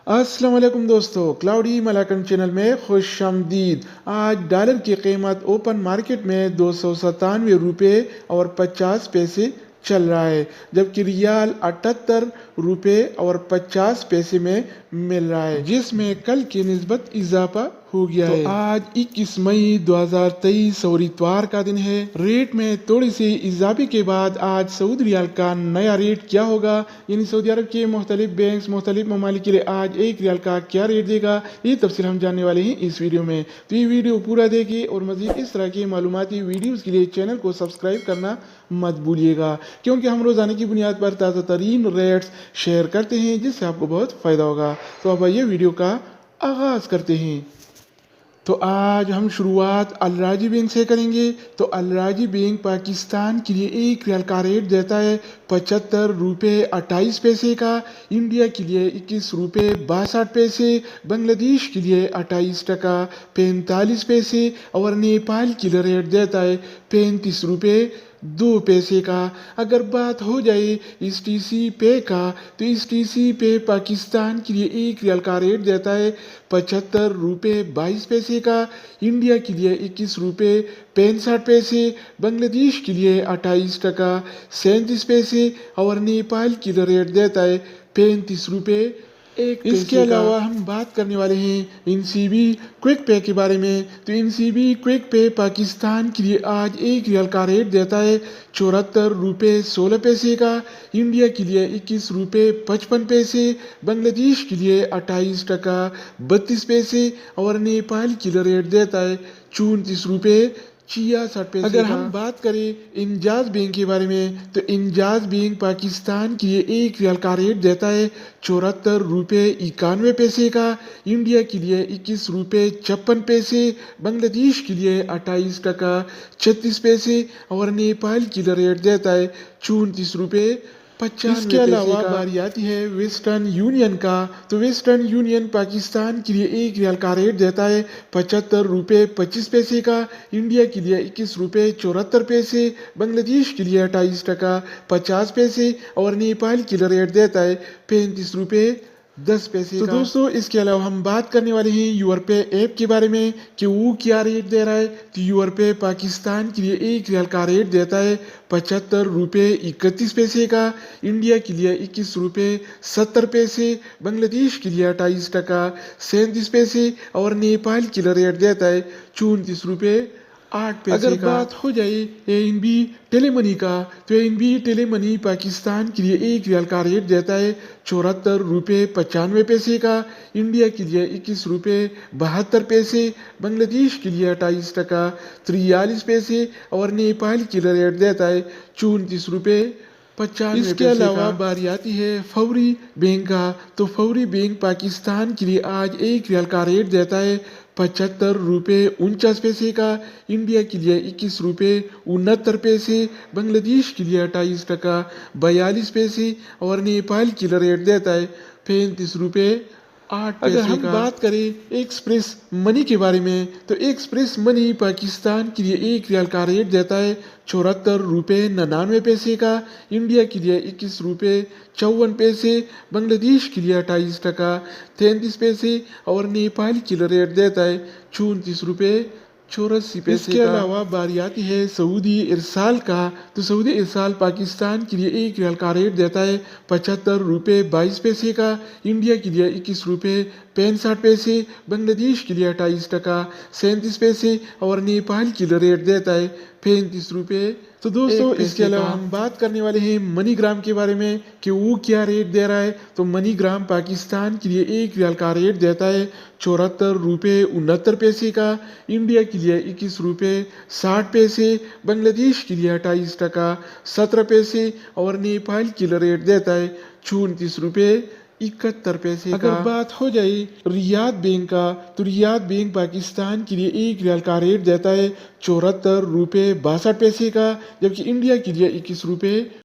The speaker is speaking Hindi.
अस्सलाम वालेकुम दोस्तों, क्लाउडी मलाकन चैनल में खुश आमदीद। आज डॉलर की कीमत ओपन मार्केट में 297 रुपये और 50 पैसे चल रहा है, जबकि रियाल 78 रुपये और 50 पैसे में मिल रहा है, जिसमें कल की निस्बत इजाफा हो गया है। आज 21 मई 2023 और इतवार का दिन है। रेट में थोड़ी सी इजाफे के बाद आज सऊदी रियाल का नया रेट क्या होगा, यानी सऊदी अरब के मुख्तलिफ बैंक मुख्तलिफ ममालिक के लिए आज एक रियाल का क्या रेट देगा, ये तफसील हम जानने वाले हैं इस वीडियो में। तो ये वीडियो पूरा देखिए और मजीद इस तरह की मालूमाती वीडियोज़ के लिए चैनल को सब्सक्राइब करना मत भूलिएगा, क्योंकि हम रोज़ाना की बुनियाद पर ताज़ा तरीन रेट्स शेयर करते हैं, जिससे आपको बहुत फ़ायदा होगा। तो अब आइए वीडियो का आगाज़ करते हैं। तो आज हम शुरुआत अल राजी बैंक से करेंगे। तो अल राजी बैंक पाकिस्तान के लिए एक रियाल का रेट देता है 75 रुपये 28 पैसे का, इंडिया के लिए 21 रुपये 62 पैसे, बांग्लादेश के लिए 28 टका 45 पैसे और नेपाल के लिए रेट देता है 35 रुपये 2 पैसे का। अगर बात हो जाए इस टीसी पे का, तो इस टीसी पे पाकिस्तान के लिए एक रियाल का रेट देता है 75 रुपये 22 पैसे का, इंडिया के लिए 21 रुपये 65 पैसे, बांग्लादेश के लिए 28 टका 37 पैसे और नेपाल के लिए रेट देता है 35 रुपये 1 पैसे। इसके अलावा हम बात करने वाले हैं इनसीबी क्विक पे के बारे में। तो इनसीबी क्विक पे पाकिस्तान के लिए आज एक रियाल का रेट देता है 74 रुपये 16 पैसे का, इंडिया के लिए 21 रुपये 55 पैसे, बांग्लादेश के लिए 28 टका 32 पैसे और नेपाल के लिए रेट देता है 34 रुपये 66 पैसे। अगर हम बात करें इंजाज बैंक के बारे में, तो इंजाज बैंक पाकिस्तान के लिए एक रियाल का रेट देता है 74 रुपये 91 पैसे का, इंडिया के लिए 21 रुपये 56 पैसे, बांग्लादेश के लिए 28 टका 36 पैसे और नेपाल के लिए रेट देता है 34 रुपये 95 पैसे। इसके अलावा बारी आती है वेस्टर्न यूनियन का। तो वेस्टर्न यूनियन पाकिस्तान के लिए एक रियाल का रेट देता है 75 रुपये 25 पैसे का, इंडिया के लिए 21 रुपये 74 पैसे, बांग्लादेश के लिए 28 टका 50 पैसे और नेपाल के लिए रेट देता है 35 रुपये 10 पैसे। तो दोस्तों, इसके अलावा हम बात करने वाले हैं यूरपे ऐप के बारे में कि वो क्या रेट दे रहा है। तो यूरपे पाकिस्तान के लिए एक रियाल का रेट देता है 75 रुपये 31 पैसे का, इंडिया के लिए 21 रुपये 70 पैसे, बांग्लादेश के लिए 28 टका 37 पैसे और नेपाल के लिए रेट देता है 34 रुपये 8 पैसे। अगर बात हो जाए एएनबी टेलीमनी का, तो एएनबी टेलीमनी पाकिस्तान के लिए एक रियाल का रेट देता है 74 रुपये 95 पैसे का, इंडिया के लिए 21 रुपये 72 पैसे, बांग्लादेश के लिए 28 टका 43 पैसे और नेपाल के लिए रेट देता है 34 रुपये 95 पैसे। इसके अलावा बारी आती है फौरी बैंक का। तो फौरी बैंक पाकिस्तान के लिए आज एक रियाल का रेट देता है 75 रुपये 49 पैसे का, इंडिया के लिए 21 रुपये 69 पैसे, बांग्लादेश के लिए 28 टका 42 पैसे और नेपाल के लिए रेट देता है 35 रुपये 8 पैसे। अगर हम बात करें एक्सप्रेस मनी के बारे में, तो एक्सप्रेस मनी पाकिस्तान के लिए एक रियाल का रेट देता है 74 रुपये 99 पैसे का, इंडिया के लिए 21 रुपये 54 पैसे, बांग्लादेश के लिए 28 टका 33 पैसे और नेपाल के लिए रेट देता है 34 रुपये 84 पैसे। इसके अलावा बारी आती है सऊदी इरसाल का। तो सऊदी इरसाल पाकिस्तान के लिए एक रियाल का रेट देता है 75 रुपये 22 पैसे का, इंडिया के लिए 21 रुपये 65 पैसे, बांग्लादेश के लिए 28 टका 37 पैसे और नेपाल के लिए रेट देता है 35 रुपये। तो दोस्तों, इसके अलावा हम बात करने वाले हैं मनीग्राम के बारे में कि वो क्या रेट दे रहा है। तो मनीग्राम पाकिस्तान के लिए एक रियाल का रेट देता है 74 रुपये 69 पैसे का, इंडिया के लिए 21 रुपये 60 पैसे, बांग्लादेश के लिए 28 टका 17 पैसे और नेपाल के लिए रेट देता है 34 रुपये 71 पैसे। अगर बात हो जाए रियाद बैंक का, तो रियाद बैंक पाकिस्तान के लिए एक रियाल का रेट देता है 74 रुपये 62 पैसे का, जबकि इंडिया के लिए 21 रुपये